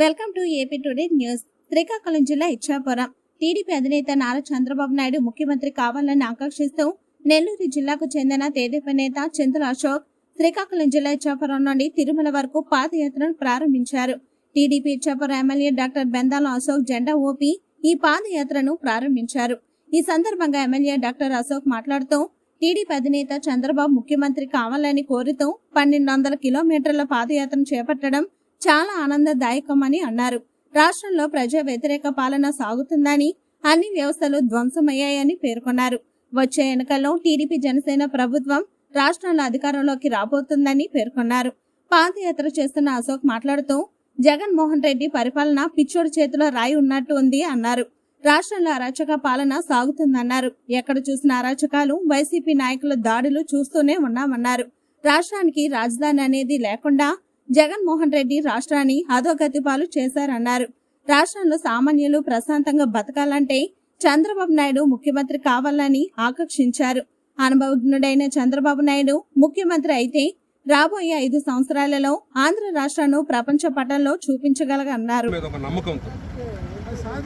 Welcome to AP today news. Srikakulam జిల్లా Ichchapuram TDP అధినేత నారా చంద్రబాబు నాయుడు ముఖ్యమంత్రి కావాలని ఆకాంక్షిస్తూ నెల్లూరు జిల్లాకు చెందిన తెదేపా నేత చింతల అశోక్ శ్రీకాకుళం జిల్లా ఇచ్చాపురం నుండి తిరుమల వరకు పాదయాత్రను ప్రారంభించారు. TDP Ichchapuram MLA doctor Bendala Ashok జెండా ఊపి ఈ పాదయాత్రను ప్రారంభించారు. ఈ సందర్భంగా ఎమ్మెల్యే డాక్టర్ అశోక్ మాట్లాడుతూ టీడీపీ అధినేత చంద్రబాబు ముఖ్యమంత్రి కావాలని కోరుతూ 1200 కిలోమీటర్ల పాదయాత్రను చేపట్టడం చాలా ఆనందదాయకమని అన్నారు. రాష్ట్రంలో ప్రజా వ్యతిరేక పాలన సాగుతుందని, అన్ని వ్యవస్థలు ధ్వంసమయ్యాయని పేర్కొన్నారు. వచ్చే ఎన్నికల్లో టీడీపీ జనసేన ప్రభుత్వం రాష్ట్రంలో అధికారంలోకి రాబోతుందని పేర్కొన్నారు. పాదయాత్ర చేస్తున్న అశోక్ మాట్లాడుతూ జగన్మోహన్ రెడ్డి పరిపాలన పిచ్చోడి చేతిలో రాయి ఉన్నట్టు ఉంది అన్నారు. రాష్ట్రంలో అరాచక పాలన సాగుతుందన్నారు. ఎక్కడ చూసిన అరాచకాలు, వైసీపీ నాయకుల దాడులు చూస్తూనే ఉన్నామన్నారు. రాష్ట్రానికి రాజధాని అనేది లేకుండా జగన్మోహన్ రెడ్డి రాష్ట్రాన్ని అధోగతి పాలు చేశారన్నారు. రాష్ట్రంలో సామాన్యులు ప్రశాంతంగా బతకాలంటే చంద్రబాబు నాయుడు ముఖ్యమంత్రి కావాలని ఆకాంక్షించారు. అనుభవజ్ఞుడైన చంద్రబాబు నాయుడు ముఖ్యమంత్రి అయితే రాబోయే 5 సంవత్సరాలలో ఆంధ్ర రాష్ట్రాన్ని ప్రపంచ పటంలో చూపించగలగన్నారు.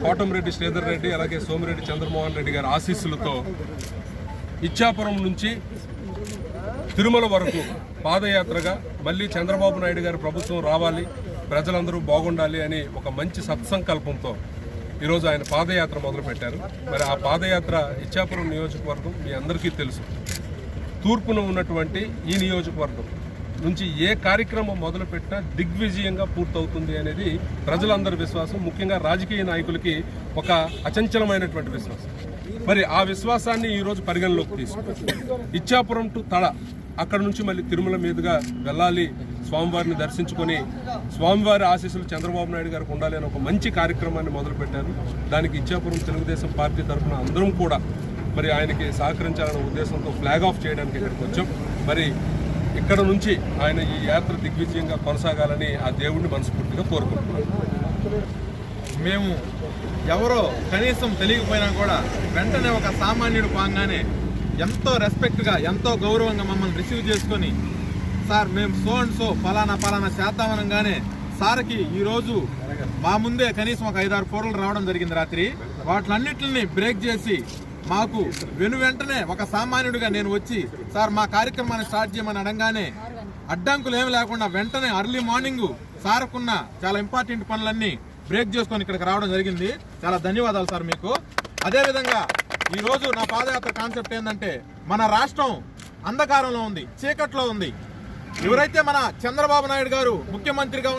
కోటమిరెడ్డి శ్రీధర్ రెడ్డి అలాగే సోమిరెడ్డి చంద్రమోహన్ రెడ్డి గారి ఆశీస్సులతో ఇచ్చాపురం నుంచి తిరుమల వరకు పాదయాత్రగా మళ్ళీ చంద్రబాబు నాయుడు గారి ప్రభుత్వం రావాలి, ప్రజలందరూ బాగుండాలి అని ఒక మంచి సత్సంకల్పంతో ఈరోజు ఆయన పాదయాత్ర మొదలుపెట్టారు. మరి ఆ పాదయాత్ర ఇచ్చాపురం నియోజకవర్గం మీ అందరికీ తెలుసు. తూర్పున ఉన్నటువంటి ఈ నియోజకవర్గం నుంచి ఏ కార్యక్రమం మొదలుపెట్టినా దిగ్విజయంగా పూర్తవుతుంది అనేది ప్రజలందరి విశ్వాసం, ముఖ్యంగా రాజకీయ నాయకులకి ఒక అచంచలమైనటువంటి విశ్వాసం. మరి ఆ విశ్వాసాన్ని ఈరోజు పరిగణలోకి తీసుకుంటారు. ఇచ్చాపురం టు తడ, అక్కడ నుంచి మళ్ళీ తిరుమల మీదుగా వెళ్ళాలి, స్వామివారిని దర్శించుకొని స్వామివారి ఆశీస్సులు చంద్రబాబు నాయుడు గారికి ఉండాలి అని ఒక మంచి కార్యక్రమాన్ని మొదలుపెట్టారు. దానికి ఇచ్చాపురం తెలుగుదేశం పార్టీ తరఫున అందరం కూడా మరి ఆయనకి సహకరించాలనే ఉద్దేశంతో ఫ్లాగ్ ఆఫ్ చేయడానికి ఇక్కడికి వచ్చాం. మరి ఇక్కడ నుంచి ఆయన ఈ యాత్ర దిగ్విజయంగా కొనసాగాలని ఆ దేవుడిని మనస్ఫూర్తిగా కోరుకుంటున్నాం. మేము ఎవరో కనీసం తెలియకపోయినా కూడా వెంటనే ఒక సామాన్యుడు పాంగానే ఎంతో రెస్పెక్ట్గా, ఎంతో గౌరవంగా మమ్మల్ని రిసీవ్ చేసుకొని, సార్ మేము సో అండ్ సో ఫలానా చేద్దామనగానే సార్కి ఈరోజు మా ముందే కనీసం ఒక 5-6 ఫోటోలు రావడం జరిగింది రాత్రి. వాటిలన్నింటిని బ్రేక్ చేసి మాకు వెంటనే ఒక సామాన్యుడిగా నేను వచ్చి సార్ మా కార్యక్రమాన్ని స్టార్ట్ చేయమని అనగానే అడ్డంకులు ఏమి లేకుండా వెంటనే అర్లీ మార్నింగ్ సార్కున్న చాలా ఇంపార్టెంట్ పనులన్నీ బ్రేక్ చేసుకొని ఇక్కడికి రావడం జరిగింది. చాలా ధన్యవాదాలు సార్ మీకు. అదేవిధంగా ఈరోజు నా పాదయాత్ర కాన్సెప్ట్ ఏంటంటే, మన రాష్ట్రం అంధకారంలో ఉంది, చీకట్లో ఉంది. ఎవరైతే మన చంద్రబాబు నాయుడు గారు ముఖ్యమంత్రిగా